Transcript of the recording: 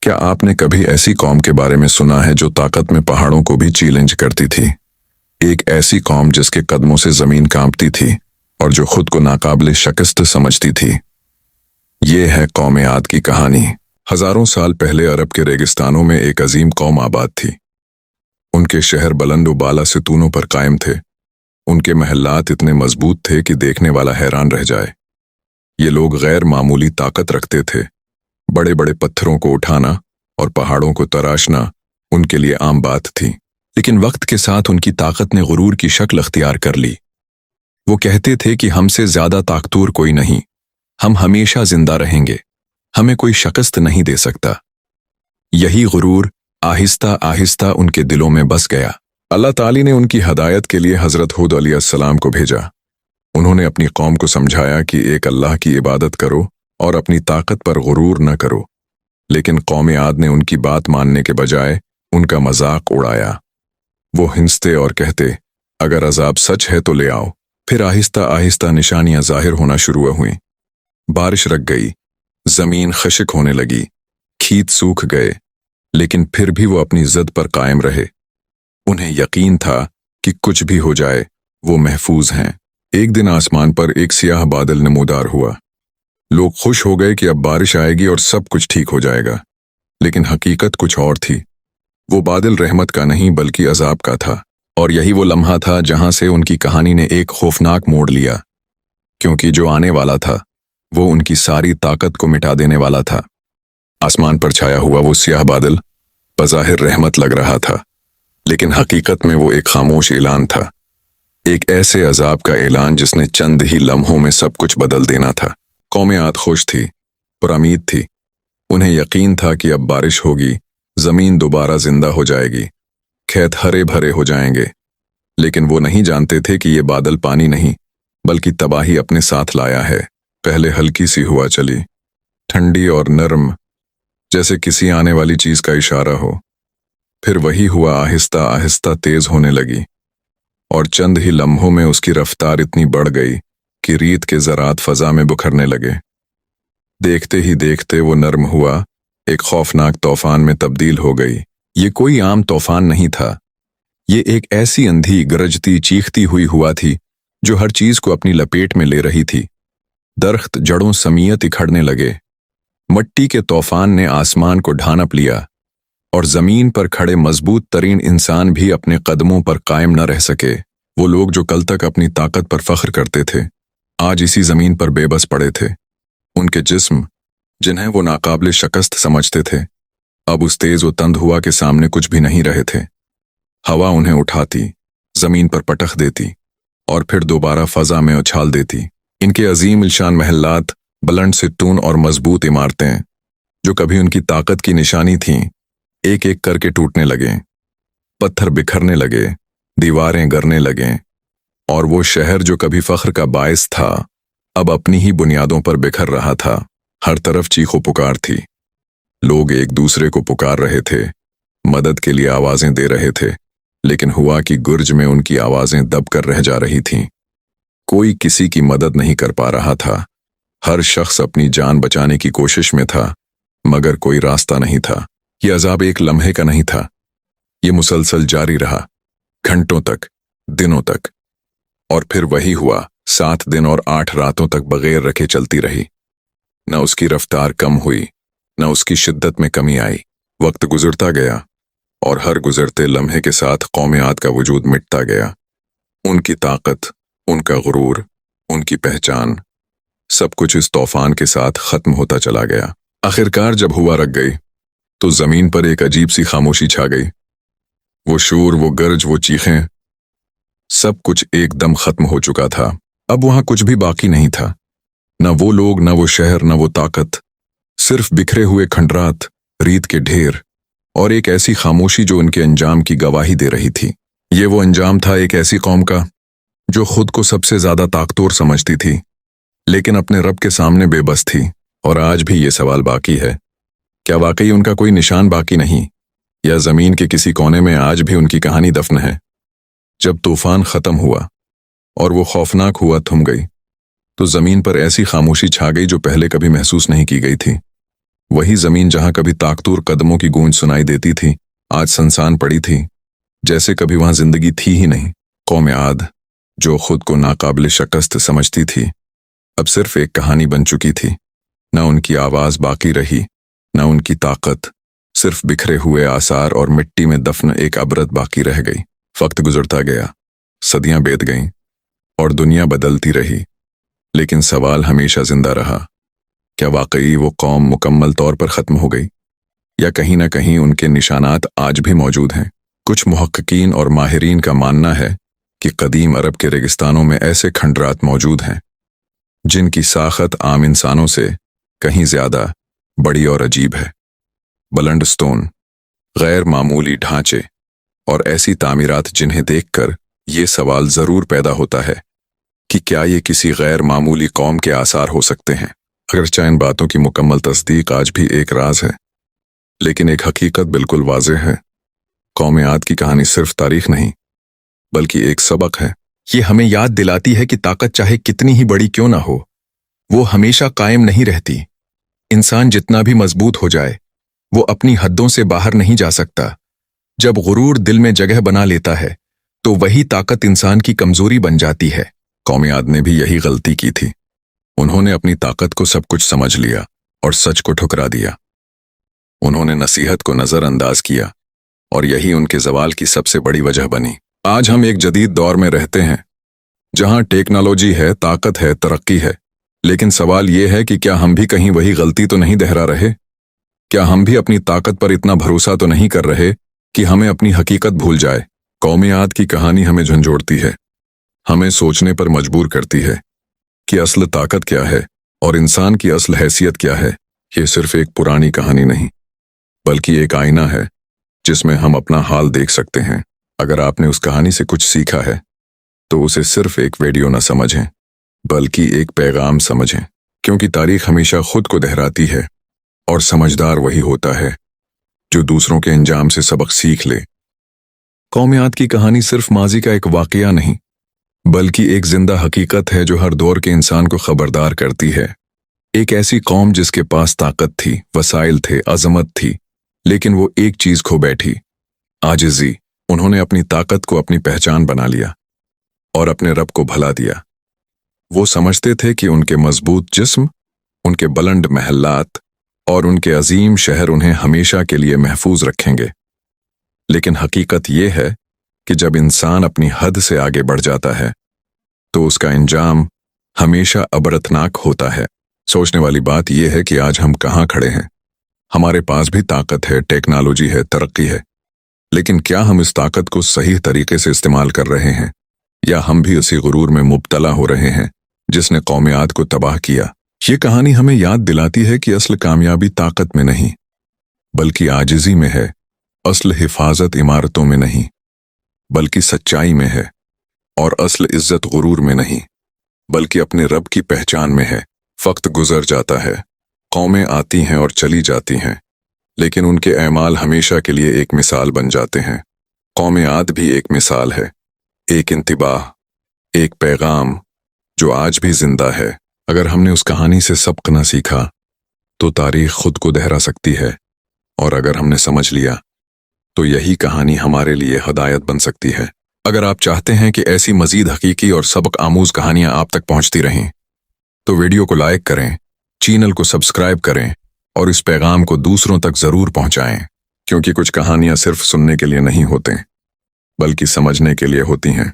क्या आपने कभी ऐसी कौम के बारे में सुना है जो ताकत में पहाड़ों को भी चैलेंज करती थी? एक ऐसी कौम जिसके कदमों से जमीन कांपती थी और जो खुद को नाकाबिले शिकस्त समझती थी। ये है कौम आद की कहानी। हजारों साल पहले अरब के रेगिस्तानों में एक अजीम कौम आबाद थी। उनके शहर बुलंद व बाला सितूनों पर कायम थे। उनके महल्लात इतने मजबूत थे कि देखने वाला हैरान रह जाए। ये लोग गैर मामूली ताकत रखते थे। बड़े बड़े पत्थरों को उठाना और पहाड़ों को तराशना उनके लिए आम बात थी। लेकिन वक्त के साथ उनकी ताकत ने गुरूर की शक्ल अख्तियार कर ली। वो कहते थे कि हमसे ज्यादा ताकतवर कोई नहीं, हम हमेशा जिंदा रहेंगे, हमें कोई शिकस्त नहीं दे सकता। यही गुरूर आहिस्ता आहिस्ता उनके दिलों में बस गया। अल्लाह ताली ने उनकी हदायत के लिए हजरत हूद अलैहिस्सलाम को भेजा। उन्होंने अपनी कौम को समझाया कि एक अल्लाह की इबादत करो और अपनी ताकत पर गुरूर न करो। लेकिन कौम आद ने उनकी बात मानने के बजाय उनका मजाक उड़ाया। वो हिंसते और कहते, अगर अजाब सच है तो ले आओ। फिर आहिस्ता आहिस्ता निशानियां जाहिर होना शुरू हुई। बारिश रख गई, जमीन खशिक होने लगी, खेत सूख गए, लेकिन फिर भी वो अपनी जिद पर कायम रहे। उन्हें यकीन था कि कुछ भी हो जाए वो महफूज हैं। एक दिन आसमान पर एक सियाह बादल नमूदार हुआ। लोग खुश हो गए कि अब बारिश आएगी और सब कुछ ठीक हो जाएगा। लेकिन हकीकत कुछ और थी। वो बादल रहमत का नहीं बल्कि अजाब का था। और यही वो लम्हा था जहां से उनकी कहानी ने एक खौफनाक मोड़ लिया, क्योंकि जो आने वाला था वो उनकी सारी ताकत को मिटा देने वाला था। आसमान पर छाया हुआ वो सियाह बादल बज़ाहिर रहमत लग रहा था, लेकिन हकीकत में वो एक खामोश ऐलान था। एक ऐसे अजाब का ऐलान जिसने चंद ही लम्हों में सब कुछ बदल देना था। कौम आद खुश थी, पुरामीद थी। उन्हें यकीन था कि अब बारिश होगी, जमीन दोबारा जिंदा हो जाएगी, खेत हरे भरे हो जाएंगे। लेकिन वो नहीं जानते थे कि ये बादल पानी नहीं बल्कि तबाही अपने साथ लाया है। पहले हल्की सी हुआ चली, ठंडी और नरम, जैसे किसी आने वाली चीज का इशारा हो। फिर वही हुआ आहिस्ता आहिस्ता तेज होने लगी और चंद ही लम्हों में उसकी रफ्तार इतनी बढ़ गई कि रीत के ज़रात फजा में बुखरने लगे। देखते ही देखते वो नरम हुआ एक खौफनाक तूफान में तब्दील हो गई। ये कोई आम तूफान नहीं था, ये एक ऐसी अंधी गरजती चीखती हुई हुआ थी जो हर चीज को अपनी लपेट में ले रही थी। दरख्त जड़ों समियत इखड़ने लगे, मट्टी के तूफान ने आसमान को ढांप लिया और जमीन पर खड़े मजबूत तरीन इंसान भी अपने कदमों पर कायम न रह सके। वो लोग जो कल तक अपनी ताकत पर फख्र करते थे, आज इसी जमीन पर बेबस पड़े थे। उनके जिस्म, जिन्हें वो नाकाबिले शिकस्त समझते थे, अब उस तेज व तंद हुआ के सामने कुछ भी नहीं रहे थे। हवा उन्हें उठाती, जमीन पर पटख देती और फिर दोबारा फजा में उछाल देती। इनके अजीम इल्शान महल्लात, बुलंद सितून और मजबूत इमारतें जो कभी उनकी ताकत की निशानी थीं, एक एक करके टूटने लगे। पत्थर बिखरने लगे, दीवारें गिरने लगें और वो शहर जो कभी फख्र का बायस था अब अपनी ही बुनियादों पर बिखर रहा था। हर तरफ चीखो पुकार थी। लोग एक दूसरे को पुकार रहे थे, मदद के लिए आवाजें दे रहे थे, लेकिन हुआ कि गुर्ज में उनकी आवाजें दब कर रह जा रही थीं। कोई किसी की मदद नहीं कर पा रहा था। हर शख्स अपनी जान बचाने की कोशिश में था, मगर कोई रास्ता नहीं था। यह अजाब एक लम्हे का नहीं था, ये मुसलसल जारी रहा, घंटों तक, दिनों तक। और फिर वही हुआ, 7 दिन और 8 रातों तक बगैर रखे चलती रही। न उसकी रफ्तार कम हुई, न उसकी शिद्दत में कमी आई। वक्त गुजरता गया और हर गुजरते लम्हे के साथ कौम आद का वजूद मिटता गया। उनकी ताकत, उनका गुरूर, उनकी पहचान, सब कुछ इस तूफान के साथ खत्म होता चला गया। आखिरकार जब हुआ रख गई तो जमीन पर एक अजीब सी खामोशी छा गई। वो शोर, वो गर्ज, वो चीखें, सब कुछ एकदम खत्म हो चुका था। अब वहां कुछ भी बाकी नहीं था, न वो लोग, न वो शहर, न वो ताकत। सिर्फ बिखरे हुए खंडरात, रीत के ढेर और एक ऐसी खामोशी जो उनके अंजाम की गवाही दे रही थी। ये वो अंजाम था एक ऐसी कौम का जो खुद को सबसे ज्यादा ताकतवर समझती थी, लेकिन अपने रब के सामने बेबस थी। और आज भी ये सवाल बाकी है, क्या वाकई उनका कोई निशान बाकी नहीं, या जमीन के किसी कोने में आज भी उनकी कहानी दफन है? जब तूफान खत्म हुआ और वो खौफनाक हुआ थम गई, तो जमीन पर ऐसी खामोशी छा गई जो पहले कभी महसूस नहीं की गई थी। वही जमीन जहां कभी ताकतूर कदमों की गूंज सुनाई देती थी, आज सुनसान पड़ी थी, जैसे कभी वहां जिंदगी थी ही नहीं। कौम आद, जो खुद को नाकाबिल शिकस्त समझती थी, अब सिर्फ एक कहानी बन चुकी थी। न उनकी आवाज बाकी रही, न उनकी ताकत, सिर्फ बिखरे हुए आसार और मिट्टी में दफन एक अबरत बाकी रह गई। वक्त गुजरता गया, सदियां बीत गईं और दुनिया बदलती रही, लेकिन सवाल हमेशा जिंदा रहा, क्या वाकई वो कौम मुकम्मल तौर पर खत्म हो गई, या कहीं ना कहीं उनके निशानात आज भी मौजूद हैं। कुछ मुहक्किकीन और माहिरीन का मानना है कि कदीम अरब के रेगिस्तानों में ऐसे खंडरात मौजूद हैं जिनकी साखत आम इंसानों से कहीं ज्यादा बड़ी और अजीब है। बुलंद स्टोन, गैर मामूली ढांचे और ऐसी तामीरात जिन्हें देखकर ये सवाल जरूर पैदा होता है कि क्या ये किसी गैर मामूली कौम के आसार हो सकते हैं। अगरचे इन बातों की मुकम्मल तस्दीक आज भी एक राज है, लेकिन एक हकीकत बिल्कुल वाज़ेह है, कौम आद की कहानी सिर्फ तारीख नहीं बल्कि एक सबक है। ये हमें याद दिलाती है कि ताकत चाहे कितनी ही बड़ी क्यों ना हो, वो हमेशा कायम नहीं रहती। इंसान जितना भी मजबूत हो जाए, वो अपनी हदों से बाहर नहीं जा सकता। जब गुरूर दिल में जगह बना लेता है, तो वही ताकत इंसान की कमजोरी बन जाती है। कौम आद ने भी यही गलती की थी। उन्होंने अपनी ताकत को सब कुछ समझ लिया और सच को ठुकरा दिया। उन्होंने नसीहत को नजरअंदाज किया और यही उनके ज़वाल की सबसे बड़ी वजह बनी। आज हम एक जदीद दौर में रहते हैं जहां टेक्नोलॉजी है, ताकत है, तरक्की है, लेकिन सवाल यह है कि क्या हम भी कहीं वही गलती तो नहीं दोहरा रहे? क्या हम भी अपनी ताकत पर इतना भरोसा तो नहीं कर रहे कि हमें अपनी हकीकत भूल जाए? कौम आद की कहानी हमें झंझोड़ती है, हमें सोचने पर मजबूर करती है कि असल ताकत क्या है और इंसान की असल हैसियत क्या है। ये सिर्फ एक पुरानी कहानी नहीं, बल्कि एक आईना है जिसमें हम अपना हाल देख सकते हैं। अगर आपने उस कहानी से कुछ सीखा है, तो उसे सिर्फ एक वीडियो न समझें, बल्कि एक पैगाम समझें, क्योंकि तारीख हमेशा खुद को दोहराती है और समझदार वही होता है जो दूसरों के अंजाम से सबक सीख ले। कौम आद की कहानी सिर्फ माजी का एक वाकया नहीं, बल्कि एक जिंदा हकीकत है जो हर दौर के इंसान को खबरदार करती है। एक ऐसी कौम जिसके पास ताकत थी, वसाइल थे, अजमत थी, लेकिन वो एक चीज खो बैठी, आजिज़ी। उन्होंने अपनी ताकत को अपनी पहचान बना लिया और अपने रब को भुला दिया। वो समझते थे कि उनके मजबूत जिस्म, उनके बुलंद महल्लात और उनके अजीम शहर उन्हें हमेशा के लिए महफूज रखेंगे। लेकिन हकीकत यह है कि जब इंसान अपनी हद से आगे बढ़ जाता है, तो उसका अंजाम हमेशा अबरतनाक होता है। सोचने वाली बात यह है कि आज हम कहाँ खड़े हैं। हमारे पास भी ताकत है, टेक्नोलॉजी है, तरक्की है, लेकिन क्या हम इस ताकत को सही तरीके से इस्तेमाल कर रहे हैं, या हम भी उसी गुरूर में मुब्तला हो रहे हैं जिसने कौम आद को तबाह किया? ये कहानी हमें याद दिलाती है कि असल कामयाबी ताकत में नहीं, बल्कि आजिज़ी में है। असल हिफाजत इमारतों में नहीं, बल्कि सच्चाई में है। और असल इज्जत गुरूर में नहीं, बल्कि अपने रब की पहचान में है। वक्त गुजर जाता है, कौमें आती हैं और चली जाती हैं, लेकिन उनके ऐमाल हमेशा के लिए एक मिसाल बन जाते हैं। कौम आद भी एक मिसाल है, एक इंतिबाह, एक पैगाम जो आज भी जिंदा है। अगर हमने उस कहानी से सबक न सीखा, तो तारीख खुद को दोहरा सकती है, और अगर हमने समझ लिया, तो यही कहानी हमारे लिए हदायत बन सकती है। अगर आप चाहते हैं कि ऐसी मजीद हकीकी और सबक आमूज कहानियां आप तक पहुंचती रहें, तो वीडियो को लाइक करें, चैनल को सब्सक्राइब करें और इस पैगाम को दूसरों तक जरूर पहुंचाएं, क्योंकि कुछ कहानियां सिर्फ सुनने के लिए नहीं होते, बल्कि समझने के लिए होती हैं।